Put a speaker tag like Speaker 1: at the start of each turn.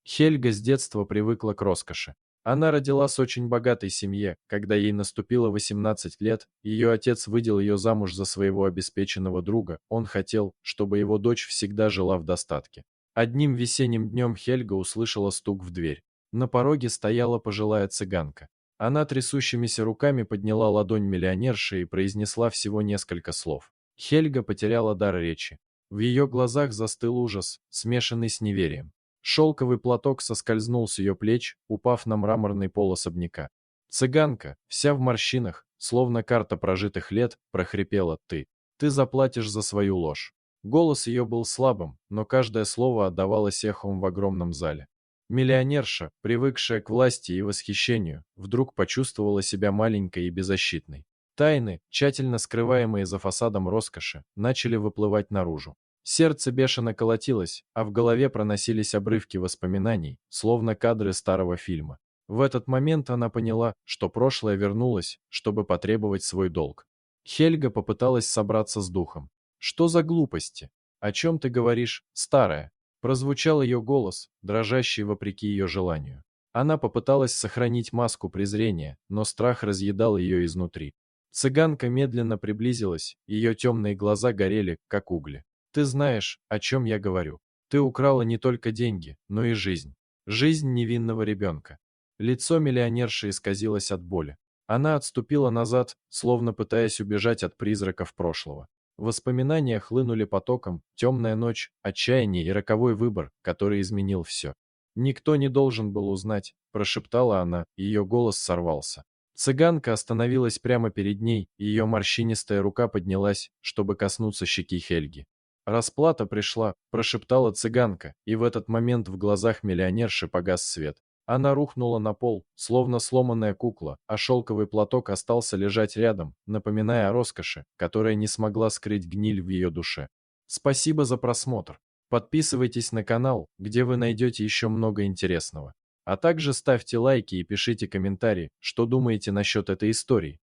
Speaker 1: Хельга с детства привыкла к роскоши. Она родилась в очень богатой семье. Когда ей наступило 18 лет, ее отец выдал ее замуж за своего обеспеченного друга. Он хотел, чтобы его дочь всегда жила в достатке. Одним весенним днем Хельга услышала стук в дверь. На пороге стояла пожилая цыганка. Она трясущимися руками подняла ладонь миллионерши и произнесла всего несколько слов. Хельга потеряла дар речи. В ее глазах застыл ужас, смешанный с неверием. Шелковый платок соскользнул с ее плеч, упав на мраморный пол особняка. Цыганка, вся в морщинах, словно карта прожитых лет, прохрипела: Ты заплатишь за свою ложь». Голос ее был слабым, но каждое слово отдавалось эхом в огромном зале. Миллионерша, привыкшая к власти и восхищению, вдруг почувствовала себя маленькой и беззащитной. Тайны, тщательно скрываемые за фасадом роскоши, начали выплывать наружу. Сердце бешено колотилось, а в голове проносились обрывки воспоминаний, словно кадры старого фильма. В этот момент она поняла, что прошлое вернулось, чтобы потребовать свой долг. Хельга попыталась собраться с духом. «Что за глупости? О чем ты говоришь, старая?» Прозвучал ее голос, дрожащий вопреки ее желанию. Она попыталась сохранить маску презрения, но страх разъедал ее изнутри. Цыганка медленно приблизилась, ее темные глаза горели, как угли. «Ты знаешь, о чем я говорю. Ты украла не только деньги, но и жизнь. Жизнь невинного ребенка». Лицо миллионерши исказилось от боли. Она отступила назад, словно пытаясь убежать от призраков прошлого. Воспоминания хлынули потоком: темная ночь, отчаяние и роковой выбор, который изменил все. «Никто не должен был узнать», – прошептала она, и ее голос сорвался. Цыганка остановилась прямо перед ней, и ее морщинистая рука поднялась, чтобы коснуться щеки Хельги. «Расплата пришла», – прошептала цыганка, и в этот момент в глазах миллионерши погас свет. Она рухнула на пол, словно сломанная кукла, а шелковый платок остался лежать рядом, напоминая о роскоши, которая не смогла скрыть гниль в ее душе. Спасибо за просмотр. Подписывайтесь на канал, где вы найдете еще много интересного. А также ставьте лайки и пишите комментарии, что думаете насчет этой истории.